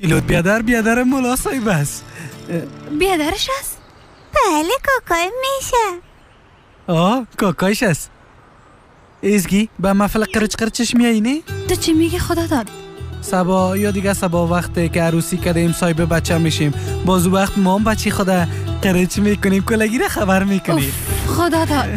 ایلوت بیادر مولا صاحب است. بیادرش است؟ بله کاکای میشه. کاکایش است. ازگی با محفل قرچش میایی نه؟ تو چی میگی خدا داد؟ صبا یا دیگه صبا وقته که عروسی کردیم صاحب بچه میشیم بازو وقت ما هم بچه خدا قرچ میکنیم کلگی را خبر میکنیم. خدا داد.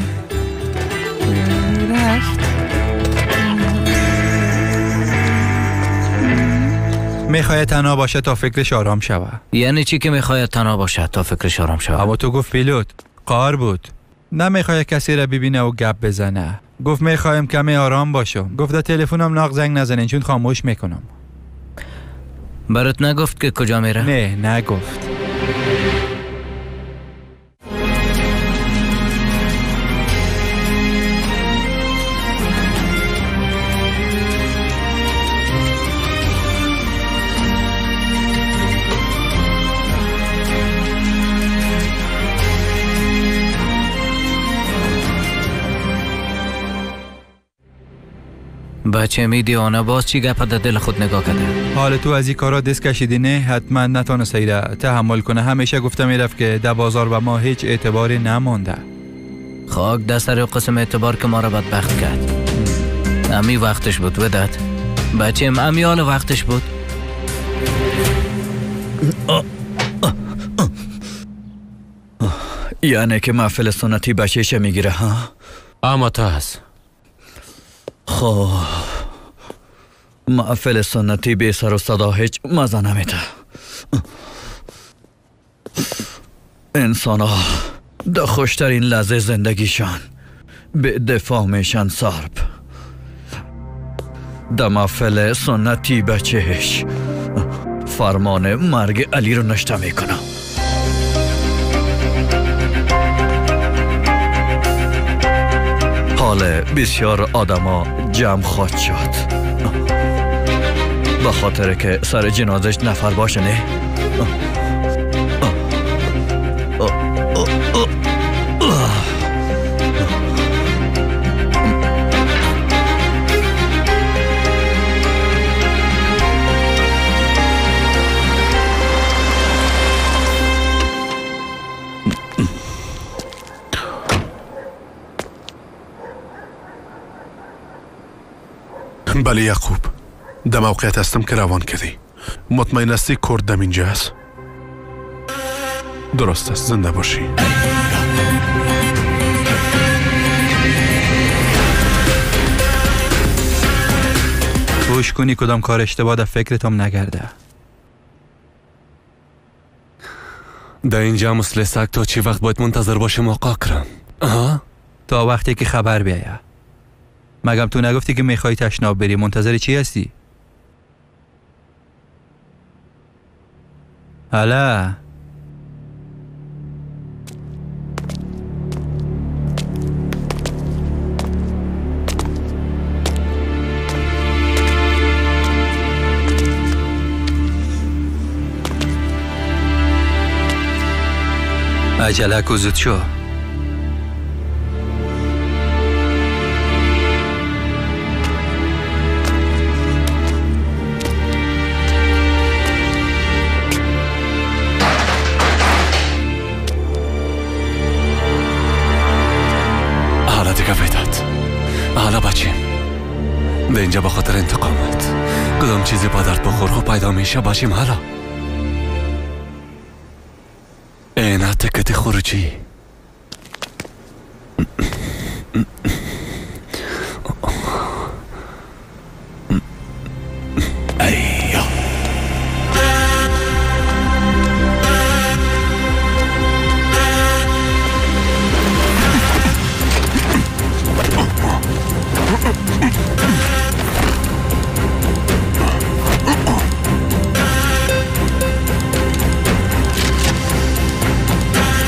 میخواید تنها باشه تا فکرش آرام شوه. یعنی چی که میخواید تنها باشه تا فکرش آرام شوه؟ اما تو گفت پیلوت قار بود. نه میخواید کسی را ببینه و گپ بزنه. گفت میخوایم کمی آرام باشم. گفت تلفنم ناق زنگ نزنین چون خاموش میکنم. برات نگفت که کجا میره؟ نه نگفت. بچه می دیانه باز چی گپ در دل خود نگاه کرده؟ حال تو از این کارا دست کشیدی نه؟ حتما نتونه را تحمل کنه. همیشه گفته میرفت که در بازار و ما هیچ اعتباری نمانده. خاک در سر قسم اعتبار که ما را بدبخت کرد. امی وقتش بود وداد. بچه امی حال وقتش بود. یعنی که محفل سنتی بچهشه میگیره ها؟ اما تا هست خب محفل سنتی بی سر و صدا هیچ مزه نمیده. انسان ها در خوشترین لحظه زندگیشان به دفاع میشن سرب. در محفل سنتی بچهش فرمان مرگ علی رو نشته میکنه. حال بسیار آدما جمع خواهد شد به خاطر که سر جنازش نفر باشه نه؟ بله یعقوب در موقعیت هستم که روان کردی. مطمئن هستی کرد دم اینجا است؟ درست است. زنده باشی. گوش کنی کدام کار اشتباه در فکرت هم نگرده. در اینجا مثل سگ تا چی وقت باید منتظر باشه موقع کرن؟ تا وقتی که خبر بیایه. مگم تو نگفتی که میخوای تشناب بری؟ منتظر چی هستی؟ حالا عجله کو زود شو. حالا بچیم به اینجا به خاطر انتقامت کدام چیزی با درد بخور خب پیدا میشه باشیم. حالا اینا تکت خروجی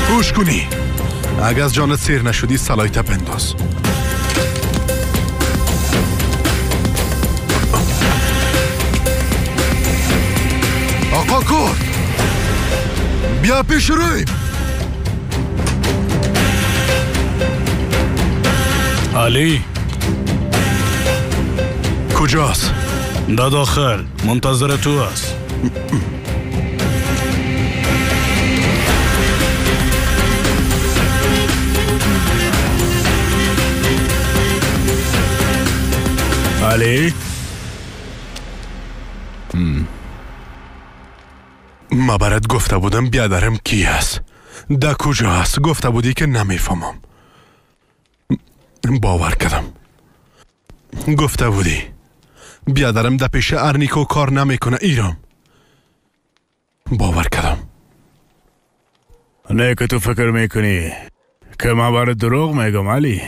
گوش کنی. اگه از جانت سیر نشدی سلایت بنداز. آقا کرد بیا پیش رویم. علی کجاست؟ در داخل منتظر تو است. علی؟ ما برات گفته بودم بیادرم کی است؟ در کجا است؟ گفته بودی که نمیفهمم. باور کردم. گفته بودی بیادرم در پیش ارنیکو کار نمیکنه ایرام. باور کردم. نه که تو فکر میکنی که من برای دروغ میگم علی؟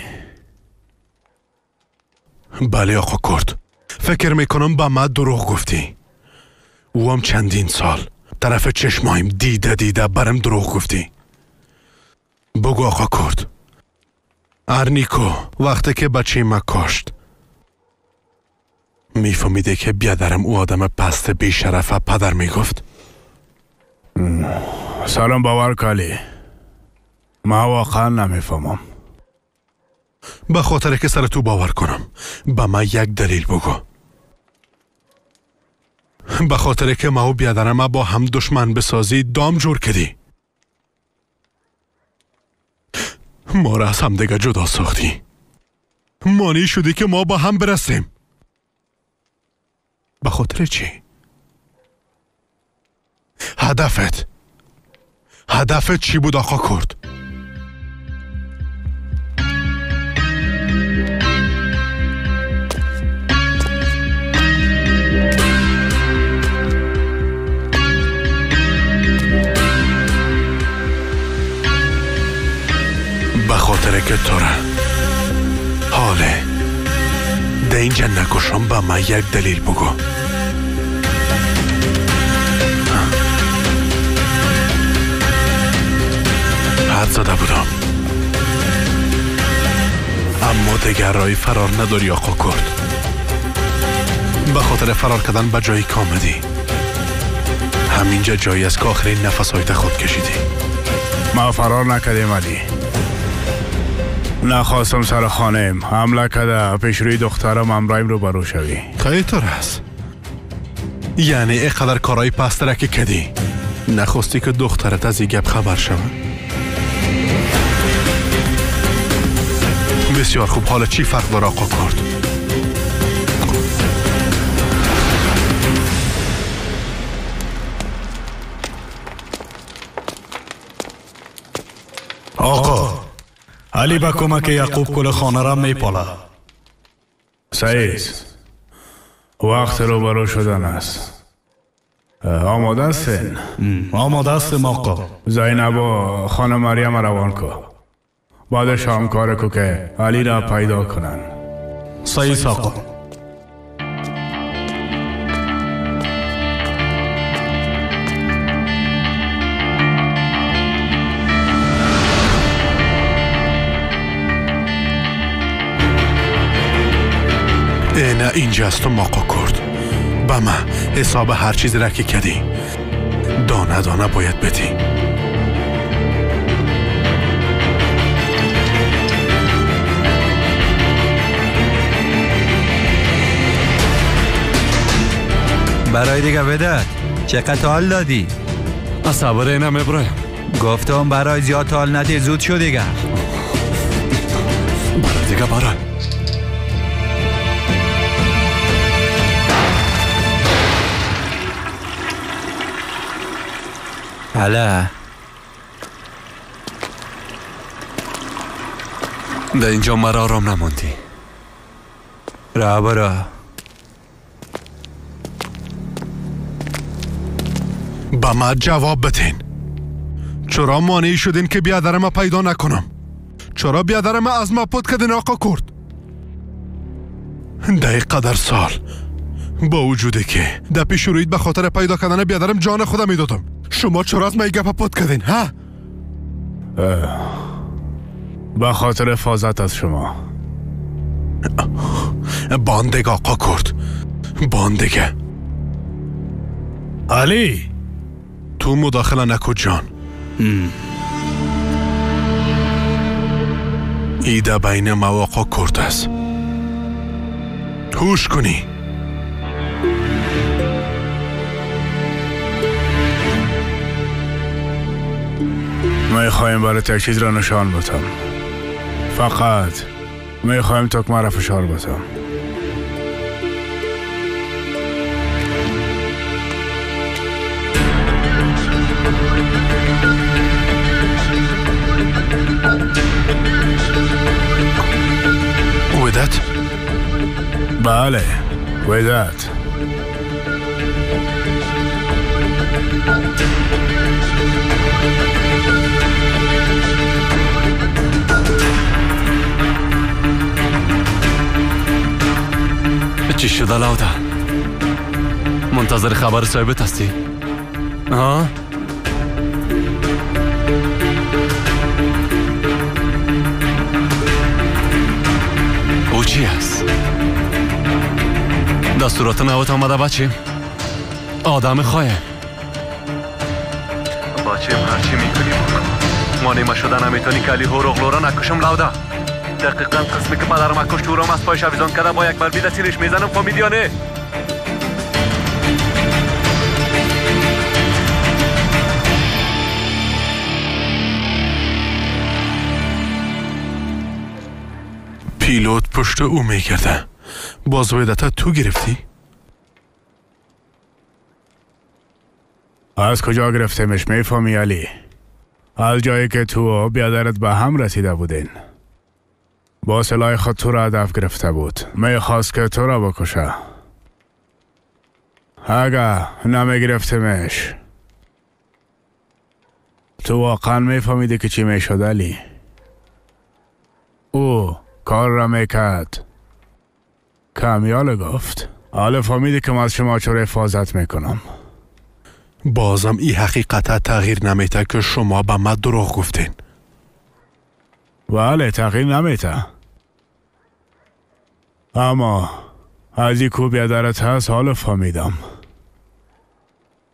بله آقا کرد. فکر میکنم با ما دروغ گفتی. او هم چندین سال طرف چشمایم دیده برم دروغ گفتی. بگو آقا کرد. ارنیکو وقتی که بچه ما کشت میفهمیده که بیادرم او آدم پست بی شرفه پدر میگفت؟ سلام باور کالی. من واقعا نمیفهمم. به خاطر که سر تو باور کنم با من یک دلیل بگو. به خاطر که ما و بیادرم با هم دشمن بسازی دام جور کردی. ما را از هم دیگه جدا ساختی. مانی شدی که ما با هم برسیم. به خاطر چی؟ هدفت چی بود آقا کرد؟ به خاطر که تو را حاله ده اینجا نکشم با من یک دلیل بگو. حد زده بودم اما دیگر رای فرار نداری آقا کرد. به خاطر فرار کردن به جایی که آمدی همینجا جایی است که آخرین نفسایت خود کشیدی. ما فرار نکردیم علی. نخواستم سر خانم حمله کده پیش روی دخترم امرایم رو برو شوی. خیلی است. یعنی اینقدر کارهای پستره که کدی نخواستی که دخترت از این گپ خبر شود؟ بسیار خوب. حالا چی فرق داره آقا کرد؟ آقا علی با کمک یعقوب کل خانه را میپاله. سعید وقت رو برو شدن است. آماده هستین؟ آماده هستیم آقا. زینب و خانم مریم روان کو. بعد شام کار کو که علی را پیدا کنن. صحیح آقا. نه اینجاست و آقا کرد. با ما حساب هر چیزی را که کردی دانه دانه باید بدی. برای دیگه بدد چقدر حال دادی؟ صبر اینم ابراهیم. گفتم برای زیاد حال ندی زود شد دیگه. برای دیگه برای حالا در اینجا مرا آرام نموندی. را برا. با ما جواب بتین. چرا مانعی شدین که بیادرم پیدا نکنم؟ چرا بیادرم از ما پد کردین آقا کرد؟ ده قدر سال با وجوده که در پیش روید به خاطر پیدا کردن بیادرم جان خودم میدادم. شما چرا از ما گپ پد کردین ها؟ به خاطر حفاظت از شما. باندگه آقا کرد. باندگه. علی تو مداخله نکن جان. ایده بین ما و آقا کرد است. هوش کنی. میخوایم برای یک چیز را نشان بدم. فقط میخوایم تکمه را فشار بدم. ودت؟ بله، ودت. چی شده لاوده؟ منتظر خبر صاحبت هستی؟ ها؟ او چی هست؟ دستورات نوت آمده بچیم؟ آدم خواهی بچیم هرچی میکنی بکن. ما نیمه شده نمیتونی کلی هو رغلو را نکشم لاوده. دقیقاً قسمی که پدرم اکش تورم از پایش آویزان کرده با یک بر بیده تیرش میزنم فامیدیانه. پیلوت پشت او میکرده. باز ودت تو گرفتی؟ از کجا گرفتمش میفهمی علی؟ از جایی که تو و بیادرت به هم رسیده بودین. با سلاح خود تو را هدف گرفته بود. میخواست که تو را بکشه. اگه نمیگرفتمش تو واقعا میفهمیدی که چی میشد علی؟ او کار را میکرد کامیال گفت. حالا فهمیدی که من از شما چرا حفاظت میکنم. بازم این حقیقت تغییر نمیته که شما به من دروغ گفتین. بله تغییر نمیته. اما از این کو بیادرت هست حالا فهمیدم.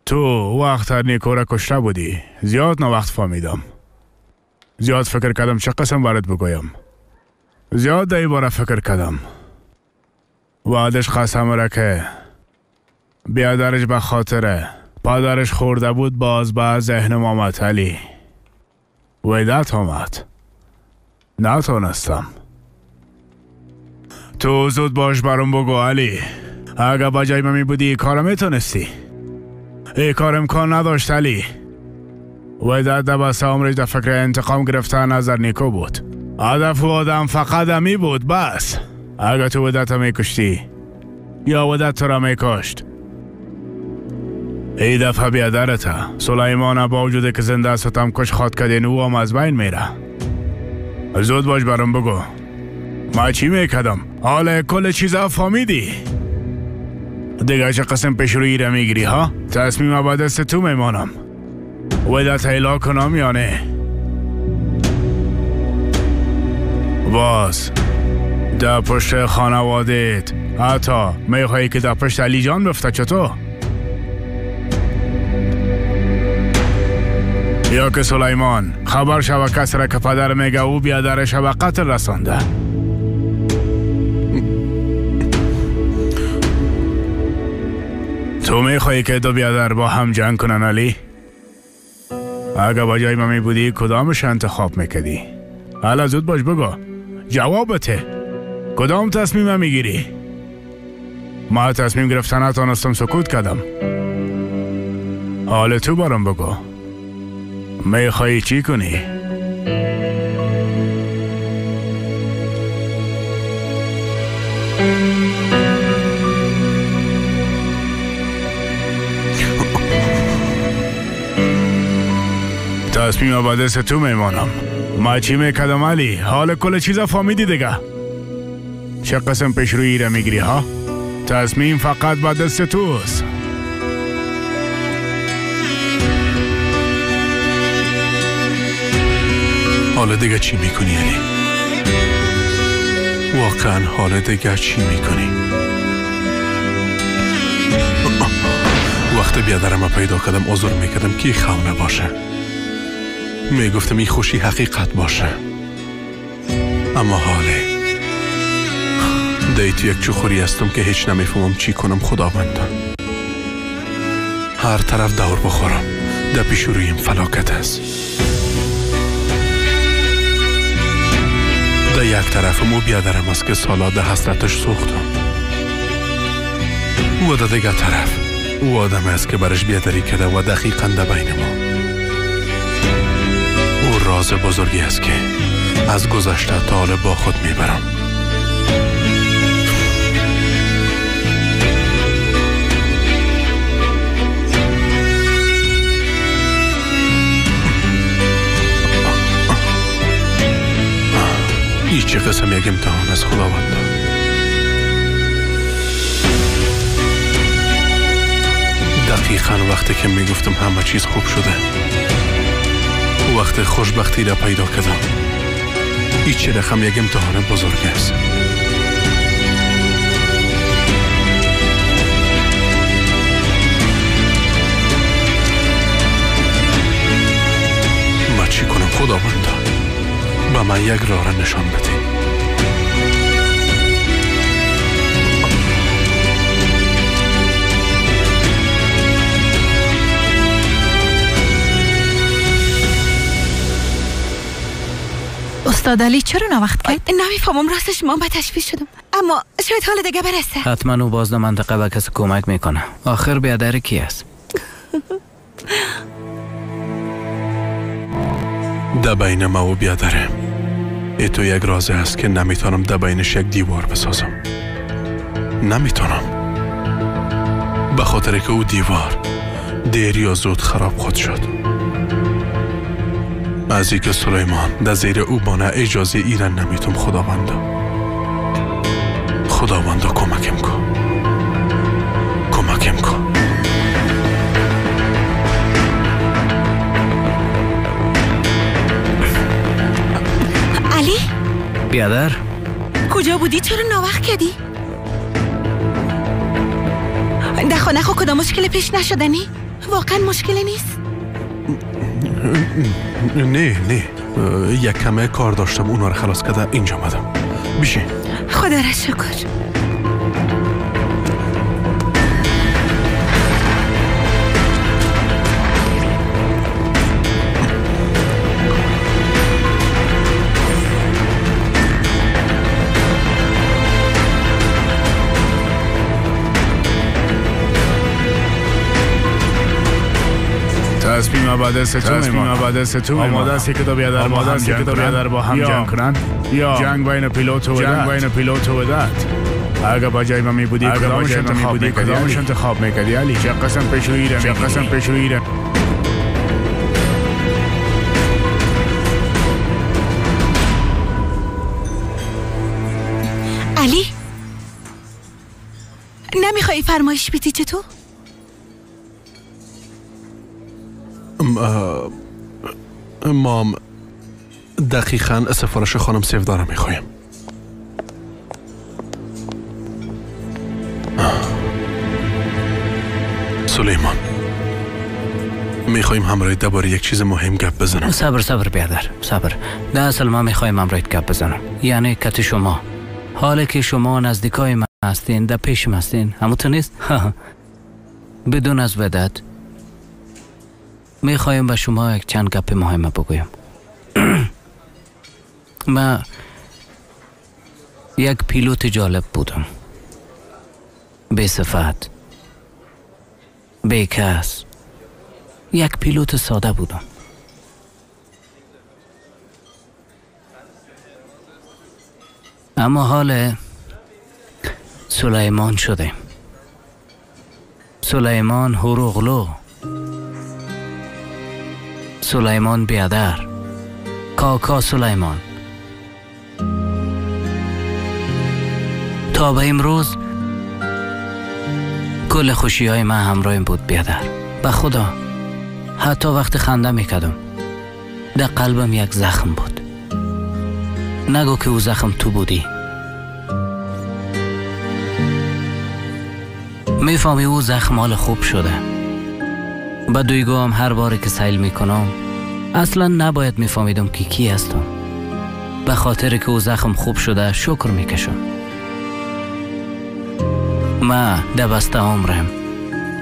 تو وقت هر نیکو را کشته بودی. زیاد نه وقت فهمیدم. زیاد فکر کردم چه قسم برات بگویم. زیاد دایی باره فکر کردم. بعدش قسم را که بیادرش به خاطر پدرش خورده بود باز به ذهنم آمد علی. ودت آمد. نتونستم. تو زود باش برام بگو علی. اگه با جای من می بودی ای کار میتونستی. ای کار امکان نداشت علی. ودت ده بسته عمرش ده فکر انتقام گرفتن نظر نیکو بود. هدف و آدم فقط امی بود بس. اگه تو ودت می کشتی یا ودت تو را می کشت. ای دفعه بیادرته سلیمان با وجوده که زنده ستم کش خواد کدین او هم از بین میره. زود باش برام بگو ما چی میکدم. حالا کل چیزا فهمیدی. دیگه چه قسم پیش روی را میگیری ها؟ تصمیم با دست تو میمانم. ودت حیلا کنم یا نه؟ باز در پشت خانوادت حتی میخوایی که در پشت علی جان بفته چطور؟ یا که سلیمان خبر شوه کس را که پدر میگه او بیادرش به قتل رسانده. تو میخوایی که دو بیادر با هم جنگ کنن علی؟ اگه با جای من میبودی کدامش انتخاب میکدی؟ حالا زود باش بگو جوابته. کدام تصمیم میگیری؟ ما تصمیم گرفتن نتونستم سکوت کردم. حالا تو برام بگو میخوایی چی کنی؟ تصمیم با دست تو میمانم. ما چی میکدم علی؟ حال کل چیزا فهمیدی دیگه. چه قسم پیش روی را میگیری ها؟ تصمیم فقط با دست توست. حالا دیگه چی میکنی علی؟ واقعا حالا دیگه چی میکنی؟ وقت بیادرم پیدا کردم عذر میکردم که خونه باشه. میگفتم این خوشی حقیقت باشه. اما حاله دی تو یک چخوری هستم که هیچ نمیفهمم چی کنم. خداوندم هر طرف دور بخورم در پیش رویم فلاکت است. در یک طرفم او بیادرم است که سالا ده حسرتش سوختم و در دیگه طرف او آدم است که برش بیادری کده و دقیقاً در بین ما. او راز بزرگی است که از گذشته تا حال با خود میبرم. این چه قسم یک امتحان از خداوند. دقیقاً وقتی که میگفتم همه چیز خوب شده، وقت خوشبختی را پیدا کردم، این چه رقم یک امتحان بزرگ است. ما چی کنم خداوند؟ با من یک راه را نشان بده. استاد علی چرا نوقت کرد؟ نمیفهمم راستش ما به تشویش شدم، اما شاید حال دیگه برسه. حتما او باز در منطقه به کسی کمک میکنه. آخر بیادر کی است؟ در بین ما و بیادره ای تو یک رازه است که نمیتونم در بینش یک دیوار بسازم. نمیتونم، به خاطر که او دیوار دیر یا زود خراب خود شد. از اینکه سلیمان در زیر او بانه اجازه ایران نمیتونم. خداوندا کمکم کن. علی؟ بیادر؟ کجا بودی؟ چرا ناوقت کردی؟ در خانه خو کدام مشکل پیش نشدنی؟ واقعا مشکلی نیست؟ نه یک کمه کار داشتم، اونا رو خلاص کرده اینجا آمدم. بیشین. خدا را شکر. تصمیم بعد از تو آماده است که دو بیادر با هم جنگ کنند یا جنگ بین پیلوت و دت. اگر با جای ما می بودی کدامش انتخاب میکردی علی؟ چه قسم پیشرویی را علی نمیخوایی فرمایش بیتی چطور؟ مام دقیقاً سفارش خانم سیفدارم میخوایم. سلیمان میخوایم همراه درباره یک چیز مهم گپ بزنم. صبر بیادر صبر. نه اصل ما میخوایم همراه گپ بزنم، یعنی کت شما حالا که شما نزدیکای من هستین در پیشم هستین همونطور نیست؟ بدون از ودت میخوایم به شما یک چند گپ مهم بگویم. من یک پیلوت جالب بودم، بی صفت، بی کس، یک پیلوت ساده بودم. اما حال سلیمان شده. سلیمان هروغلو، سلیمان بیادر، کاکا سلیمان. تا به امروز کل خوشی های من همراهیم بود بیادر. به خدا حتی وقت خنده میکردم در قلبم یک زخم بود. نگو که او زخم تو بودی. میفهمی او زخم حال خوب شده. با دویگوام هر باری که سیل میکنم اصلا نباید میفهمیدم که کی هستم. به خاطر که او زخم خوب شده شکر میکشم. ما در بسته عمرم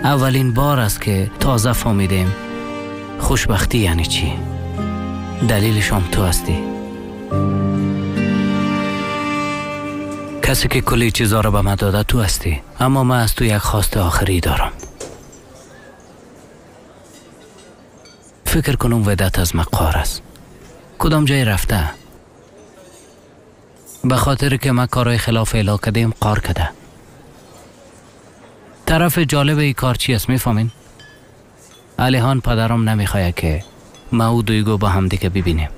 اولین بار است که تازه فهمیدیم خوشبختی یعنی چی. دلیلش هم تو هستی. کسی که کلی چیزا رو به من داده تو هستی، اما من از تو یک خواست آخری دارم. فکر کنم ودت از مقار است. کدام جای رفته؟ به خاطر که من کارهای خلاف اعلا کردیم قار کده. طرف جالب ای کار چی است میفهمین؟ علیهان پدرم نمیخواه که ما و دویگو با هم دیگه ببینیم.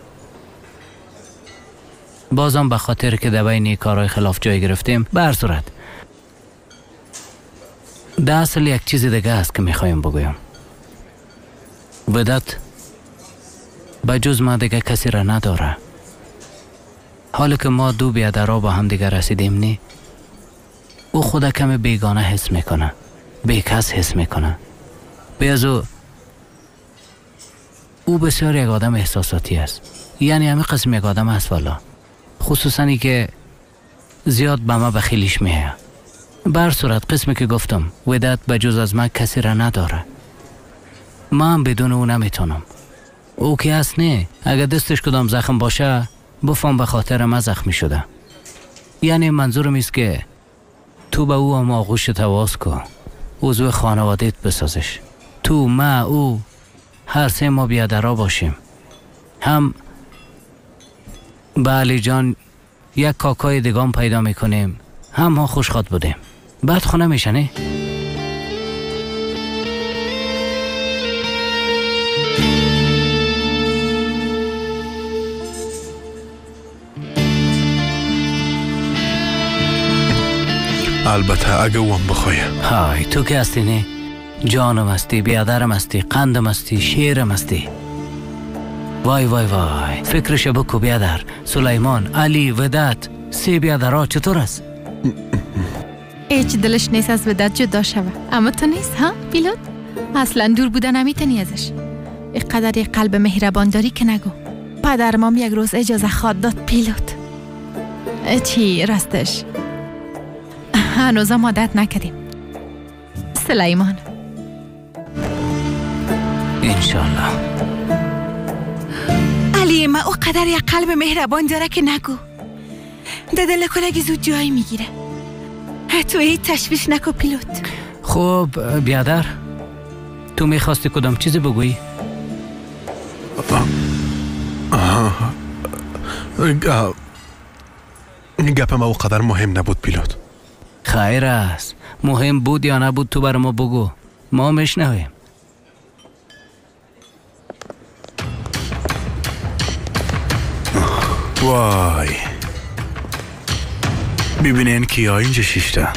بازم به خاطر که در بین کارهای خلاف جای گرفتیم. به هر صورت در اصل یک چیز دیگه است که میخوایم بگویم. ودت به جز ما دیگه کسی را نداره. حالا که ما دو بیادرها با هم دیگه رسیدیم نی، او خود کم بیگانه حس میکنه، بیکس حس میکنه. بیازو او بسیار یک آدم احساساتی است. یعنی همه قسم یک آدم است والا. خصوصا ای که زیاد به ما بخیلیش میه. بر صورت قسمی که گفتم ودت به جز از من کسی را نداره. من هم بدون او نمیتونم. او که هست نه، اگر دستش کدام زخم باشه بفهم به خاطر ما زخمی شده. یعنی منظورم است که تو به او هم آغوش تواز کن، عضو خانوادت بسازش. تو، ما، او، هر سه ما بیادرها باشیم. هم به علی جان یک کاکای دیگام پیدا میکنیم، هم ما خوشخواد بودیم. بعد خونه میشه نه؟ البته اگه اون بخواه. های تو که هستی نه؟ جانم هستی، بیادرم هستی، قندم هستی، شیرم هستی. وای وای وای، فکرش بکو بیادر. سلیمان، علی، ودت، سه بیادرها چطور است؟ هیچ دلش نیست از ودت جدا شوه. اما تو نیست ها پیلوت؟ اصلا دور بودن نمیتونی ازش. اینقدر یک قلب مهربان داری که نگو. پدرمام یک روز اجازه خواد داد پیلوت. چی راستش؟ هنوزم عادت نکردیم. سلیمان انشالله. علی ما او قدر یک قلب مهربان داره که نگو. در دل کلگی زود جایی میگیره. تو هیچ تشویش نکو پیلوت. خب بیادر، تو میخواستی کدام چیزی بگویی؟ گپم او قدر مهم نبود پیلوت. خیر است. مهم بود یا نبود تو بر ما بگو، ما میشنویم. وای، ببینین کیا اینجا شیشتن.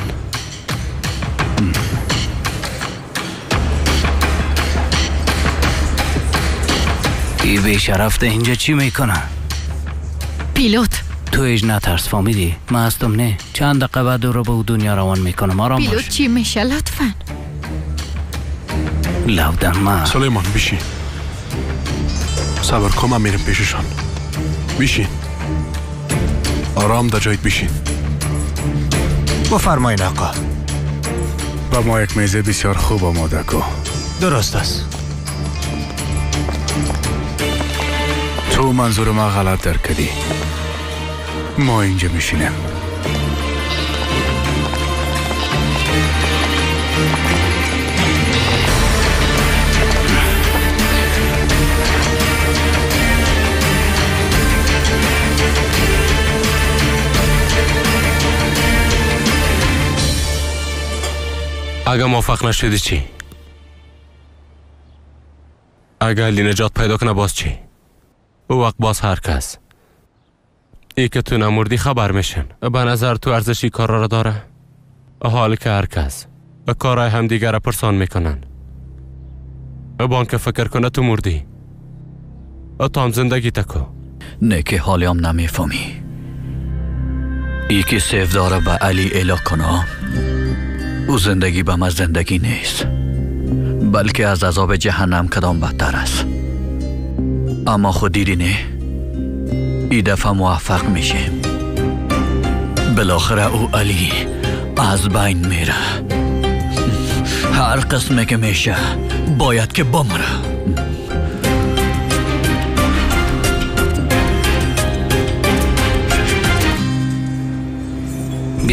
ای بیشرفته اینجا چی میکنه؟ پیلوت تو ایج نترس، فهمیدی؟ من هستم نه. چند دقیقه بعد رو به دنیا روان میکنم. آرام باش. پیلوت چی میشه لطفاً؟ لودم من. سلیمان بشین. صبر کن، من میرم پیششان. بشین. آرام در جایت بشین. بفرمایید آقا. با ما یک میزه بسیار خوب آماده کن. درست است. تو منظور ما غلط درک کردی. ما اینجا میشینیم. اگه موفق نشدی چی؟ اگه علی نجات پیدا کنه باز چی؟ او وقت باز هر کس ای که تو نمردی خبر میشن. به نظر تو ارزشی کار را داره؟ حال که هر کس کارهای هم دیگر را پرسان میکنن. بان که فکر کنه تو مردی، تو هم زندگی تکو. نه که حالی هم نمیفهمی. ای که سیف داره به علی اعلا کنه، او زندگی به من زندگی نیست، بلکه از عذاب جهنم کدام بدتر است. اما خود دیدی نه، ای دفعه موفق میشه. بالاخره او علی از بین میره. هر قسمه که میشه باید که بمره.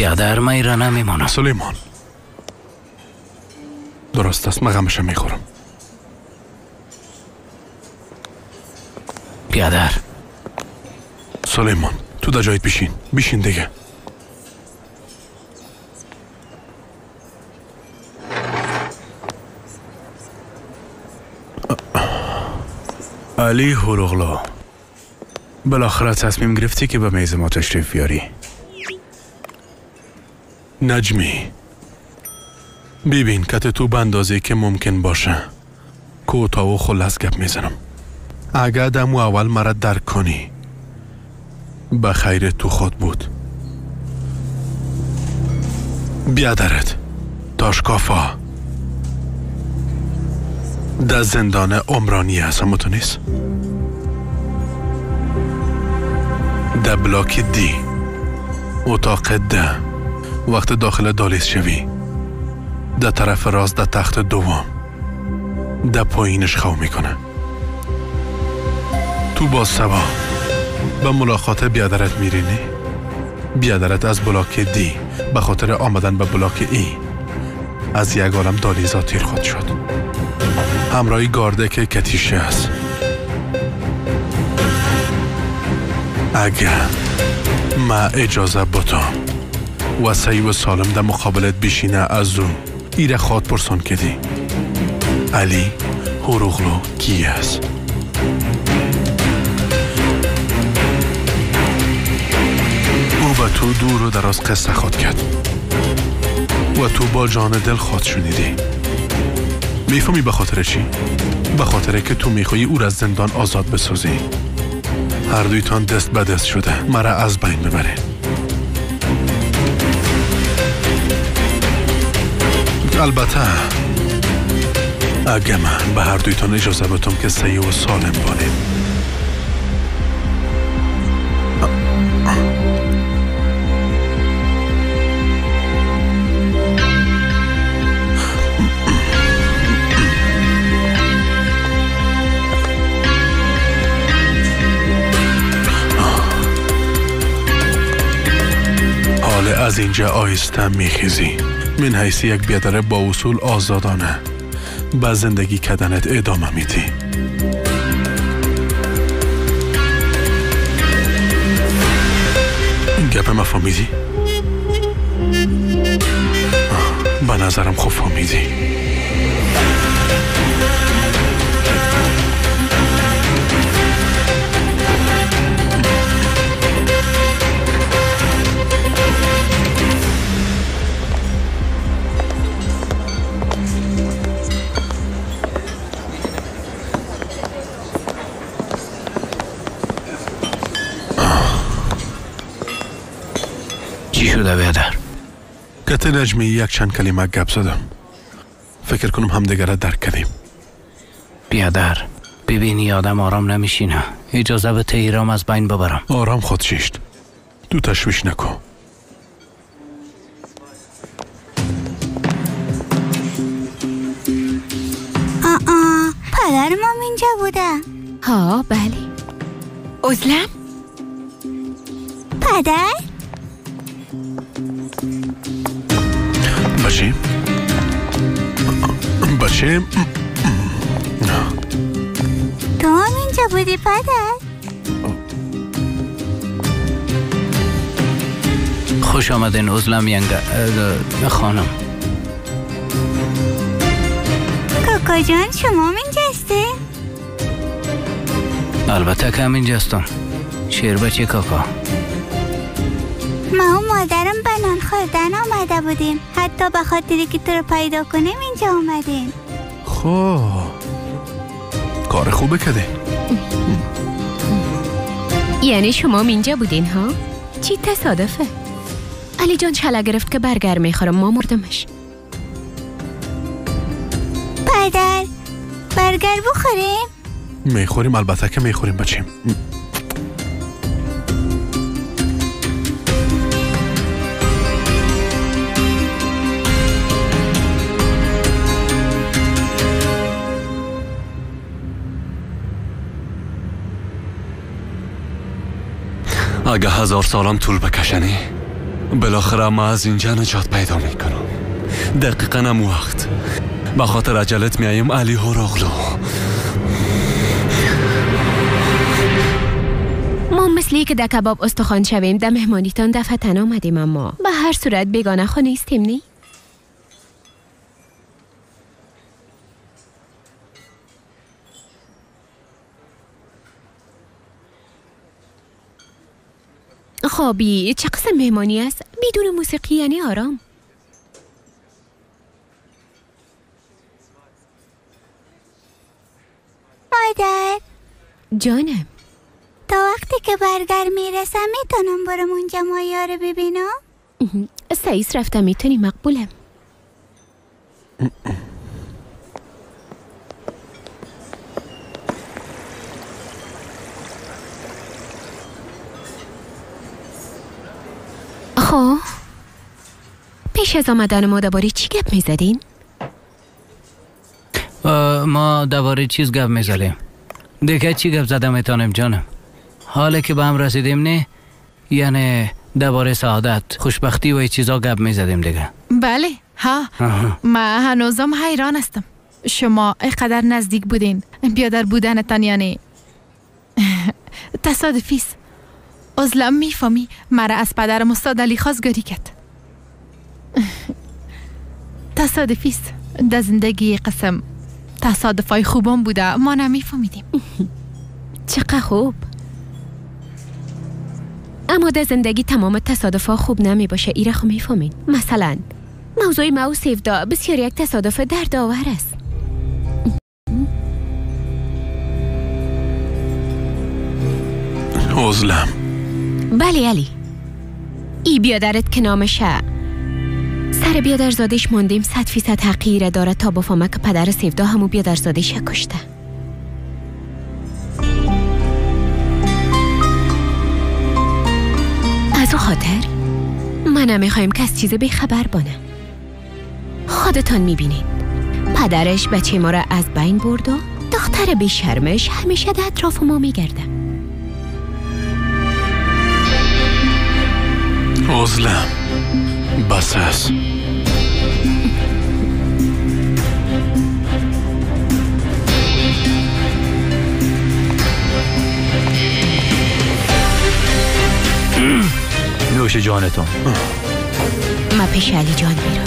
بیادر من ایرا نمیمانم. سلیمان درست است، من غمشم میخورم. بیادر سلیمان تو در جایت بشین دیگه. علی هوروغلو، بالاخره تصمیم گرفتی که به میز ما تشریف بیاری. نجمی ببین که تو به اندازه که ممکن باشه کوتاه و خلاص گپ میزنم. اگر دمو اول مرا درک کنی به خیر تو خود بود. بیادرت تاشکافا در زندان عمرانی هست، اما تو نیست. در بلاک دی اتاق ده وقت داخل دالیز شوی در طرف راست در تخت دوم در پایینش خو میکنه. تو با سوا به ملاقات بیادرت میرینی. بیادرت از بلاک دی به خاطر آمدن به بلاک ای از یک عالم دالیزا تیر خود شد. همراهی گارده که کتیشه است. اگر ما اجازه بودم و سعی و سالم در مقابلت بشینه از او ایره خواد پرسان کدی علی هوروغلو کی است؟ او به تو دور و دراز قصه خواد کرد و تو با جان دل خواد شنیدی. میفهمی به خاطر چی؟ به خاطر که تو میخوایی او را از زندان آزاد بسازی. هر دویتان دست به دست شده مرا از بین ببره. البته اگه من به هر دویتان اجازه بدم که صحیح و سالم بانیم. از اینجا آهسته میخیزی. من حیث یک بیادر با اصول آزادانه به زندگی کردنت ادامه میدی. این گپ ما فهمیدی؟ به نظرم خوب فهمیدی. شده بیادر؟ گت نجمی یک چند کلمه گپ زدم. فکر کنم همدیگر را درک کردیم. بیادر ببینی آدم آرام نمیشینه. اجازه به ایرام از بین ببرم. آرام خود شیشت. تو تشویش نکن. پدر ما اینجا بوده. ها بله. ازلم؟ پدر؟ بچیم تو هم اینجا بودی پدر؟ خوش آمدین ازلم ینگه خانم. کاکا جان شما اینجا هستی؟ البته که هم اینجا هستم. شیر بچه کاکا. ما و مادرم به نان خوردن آمده بودیم. حتی به خاطری که تو رو پیدا کنیم اینجا آمدیم. خب کار خوبه کده. یعنی شما اینجا بودین ها؟ چی تصادفه؟ علی جان چلا گرفت که برگر میخورم، ما مردمش. پدر برگر بخوریم؟ میخوریم، البته که میخوریم بچیم. اگه 1000 سالم طول بکشنی بالاخره ما از اینجا نجات پیدا میکنم. دقیقاً هم وقت به خاطر عجلت میایم علی هراغلو. ما مثلی که در کباب استخوان شویم در مهمانیتان دفتن آمدیم، اما به هر صورت بیگانه خو نیستیم نی؟ خوابی چه قسم مهمانی است؟ بدون موسیقی یعنی آرام. مادر جانم، تا وقتی که برگر میرسم میتونم برم اونجا مایا رو ببینم؟ سعیس رفتم، میتونی، مقبولم. خب پیش از آمدن ما درباره چی گپ میزدین؟ ما درباره چیز گپ میزدیم. دیگه چی گپ زدم میتونم جانم؟ حالا که به هم رسیدیم نه، یعنی درباره سعادت، خوشبختی و این چیزا گپ میزدیم دیگه. بله ها. من هنوزم حیران هستم. شما اینقدر نزدیک بودین، بیادر بودنتان یعنی تصادفیست. ازلم میفهمی مرا از پدرم استاد علی خواستگاری کرد. تصادفیست. در زندگی قسم تصادفای خوبم بوده، ما نمیفهمیدیم. چقدر خوب. اما در زندگی تمام تصادفا خوب نمی باشه، ایره خو میفهمین. مثلا موضوع ما و سیفدا بسیار یک تصادف دردآور است. عزلم. بله علی، ای بیادرت که نامشه سر بیادرزادش ماندیم 100% حقیره داره تا بفهمه که پدر سیفدا همو بیادرزادش کشته. از او خاطر من نمیخوایم که از چیز بیخبر بانه. خودتان میبینین پدرش بچه ما را از بین برد و دختر بیشرمش همیشه در اطراف ما میگرده. عزلم بس است. نوش جانتون. ما پیش علی جان میرم.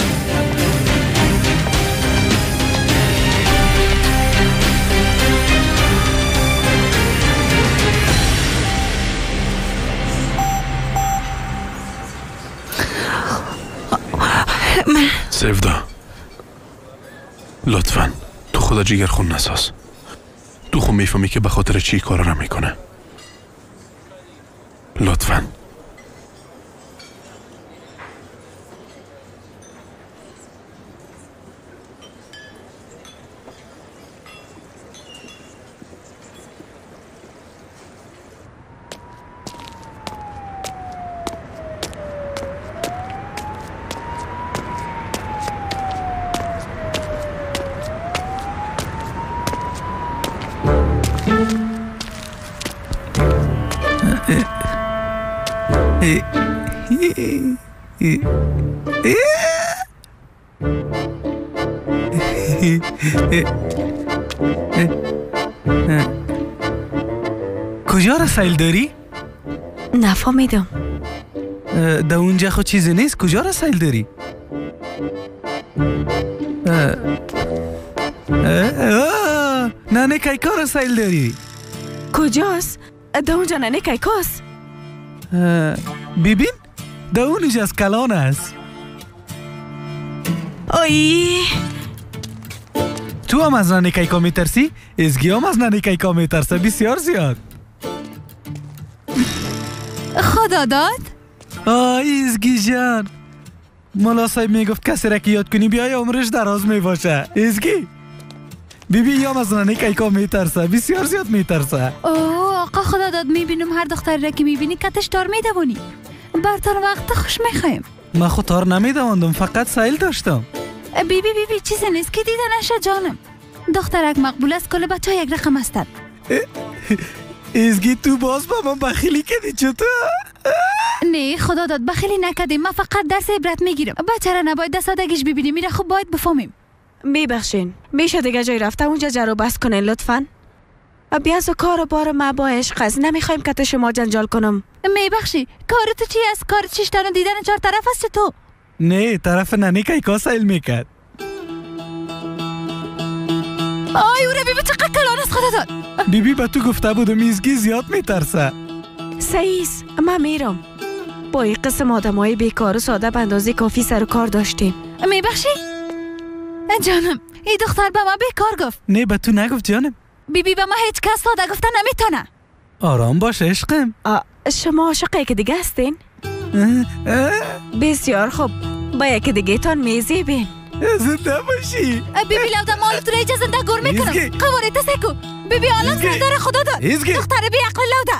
سیفدا لطفاً تو خدا جیگر خون نساز. تو خون میفهمی که به خاطر چی کارا را میکنه. لطفاً. کجا رسیل داری؟ نفهمیدم. در اونجا خود چیزی نیست. کجا رسیل داری؟ ننه کیکا رسیل داری؟ کجاست؟ در اونجا ننه کیکاست؟ ببین در اونجا از کلان است. آی تو هم از ننه کیکا میترسی؟ ازگی هم از ننه کیکا میترسه بسیار زیاد. خدا داد؟ ازگی جان، مولا صاحب میگفت کسی را که یاد کنی بیای عمرش دراز میباشه. ازگی بیبی هم از ننه کیکا میترسه، بسیار زیاد میترسه. آقا خدا داد، میبینم هر دختری را که میبینی کتش تار میدوانی. برتر وقت خوش میخوایم. من خود تار نمیدواندم، فقط سایل داشتم. بی چیزی نیست که دیده نشه جانم. دخترک مقبول است، کل بچه یک رقم هستند. ازگی تو باز با من بخیلی کردی چطور؟ نه خدا خدا داد بخیلی نکردیم. من فقط درس عبرت میگیرم. بچه را نباید دست سادگیش ببینیم. میره خب باید بفهمیم. میبخشین میشه دیگه جای رفته اونجا جرو بس کنین لطفاً. بیاز و کار و بار ما با عشق است. نمیخوایم که شما جنجال کنم. میبخشی کار تو چی است؟ کار چشتن و دیدن چهار طرف است تو؟ نه طرف ننی که ایکا سایل میکرد. آی او را بیبی چقدر کلان است خدا داد. بیبی به تو گفته بودم ایزگی زیاد میترسه. سعیز من میرم. با این قسم آدم های بیکار و ساده به اندازه کافی سر و کار داشتیم. میبخشی؟ جانم این دختر به من بیکار گفت. نه به تو نگفت جانم. بیبی به من هیچ کس ساده گفته نمیتونه. آرام باش عشقم. شما عاشق که دیگه هستین؟ بسیار خوب. با یکی دیگه تان میزیبین. زنده باشی. بیبی لوده مال تو ریجه زنده گر میکنم. قواره تسکو. بیبی آلان زنده خدا داد. دختر بی عقل لوده.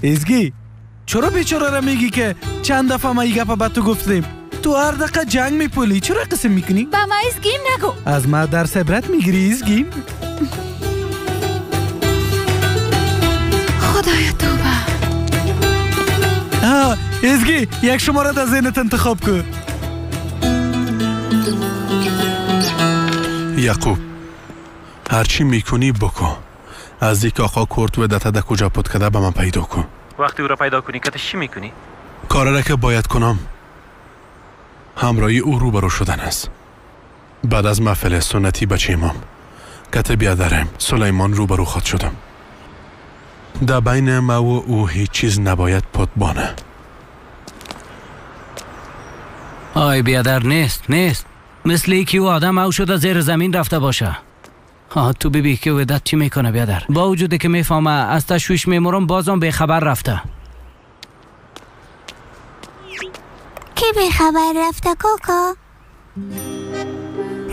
ایزگی چرا بیچاره را میگی که چند دفعه ما این گپا به تو گفتیم؟ تو هر دقیقه جنگ میپولی. چرا قسم میکنی؟ با ما ایزگیم نگو. از ما درس عبرت میگیری ایزگیم؟ خدایا توبه. ایزگی یک شماره در ذهنت انتخاب کن. یعقوب هرچی میکنی بکن. از یک آقا کرد و دتا در کجا پد کده به من پیدا کن. وقتی او را پیدا کنی که چی میکنی؟ کاره را که باید کنم همراهی او روبرو شدن است. بعد از محفل سنتی بچه امام کت بیادرم سلیمان روبرو خود شدم. در بین ما و او هیچ چیز نباید پد بانه. آی بیادر نیست مثل ای که او آدم او شده زیر زمین رفته باشه. تو ببین که ودت چی میکنه بیادر. با وجوده که میفهمه از تشویش میمورم بازم به خبر رفته. کی به خبر رفته کاکا؟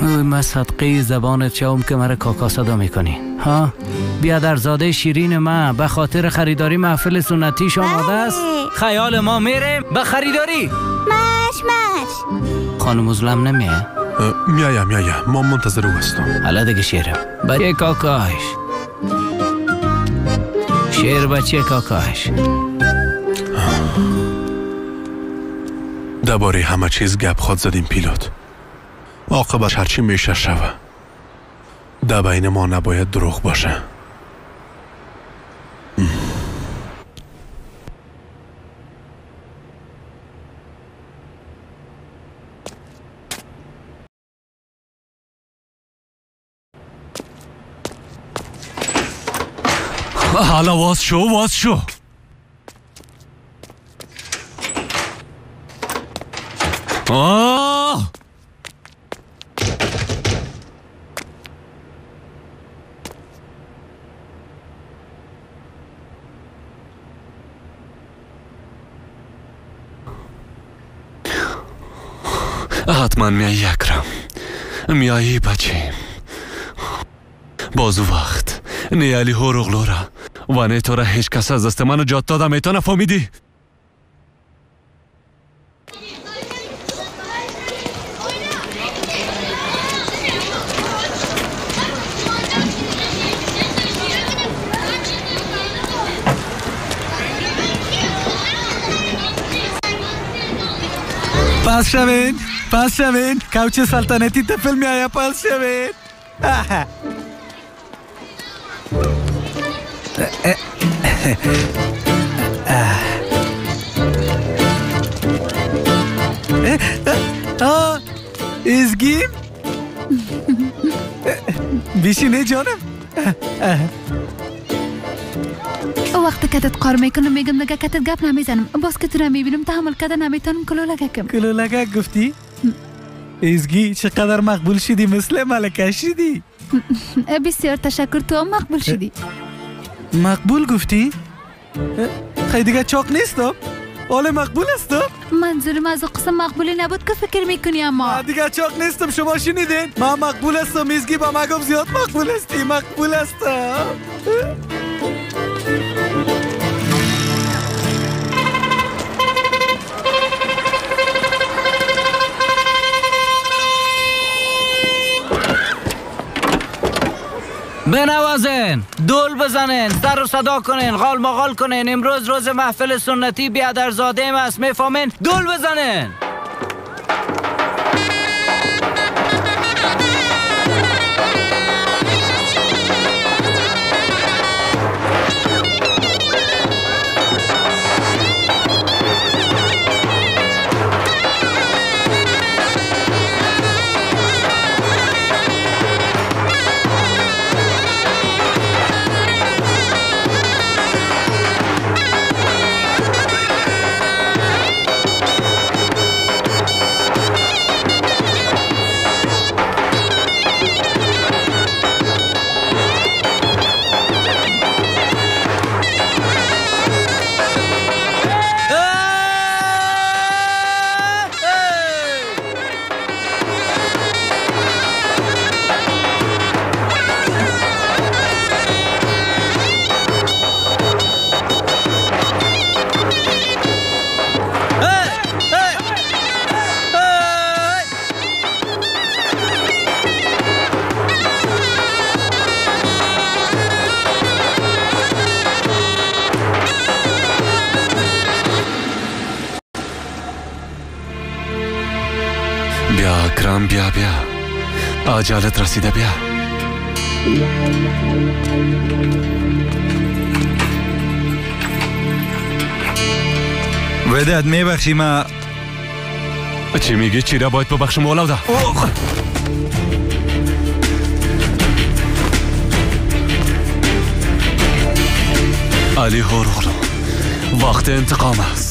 اوی من صدقه زبانت چاوم که مرا کاکا صدا میکنی. بیادر زاده شیرین ما به خاطر خریداری محفل سنتیش آماده است. خیال ما میریم به خریداری. مش خانم ظلم نمیه؟ میایم ما منتظر او هستم. حالا دیگه شیرم بچه کاکاش. شیر بچه کاکاش. درباره همه چیز گپ خود زدیم پیلوت. عاقبت هرچی میشه شوه. در بین ما نباید دروغ باشه. حالا واز شو. حتما میایی اکرم. میایی بچه. بازو وقت نه علی هورغلورا و نه تو را هیچ کس از دست منو جات داده میتونه فهمیدی؟ پس شوین کوچ سلطنتی تفل می آیا. پس شوین ایزگیم بیشینه جانم. وقتی کتت قار میکنم میگم دیگه کتت گپ نمیزنم. باز که تو را میبینم تحمل کرده نمیتونم کلولگک گفتی؟ ایزگی چقدر مقبول شدی. مثل ملکه شدی. بسیار تشکر. تو هم مقبول شدی. مقبول گفتی؟ خیلی دیگه چاق نیستم. حال مقبول هستم. منظورم از قسم مقبولی نبود که فکر میکنی. اما دیگه چاق نیستم. شما شنیدین؟ من مقبول هستم. ایزگی با ما گفت زیاد مقبول هستی. مقبول هستم. بنوازن، دول بزنن، سر و صدا کنین، غال مغال کنین. امروز روز محفل سنتی بیادرزاده است، میفهمین؟ دول بزنن. بیا عجالت رسیده بیا وداد میبخشی ما چی میگی؟ چی را باید ببخشم اولاده؟ علی هورغلو وقت انتقام است.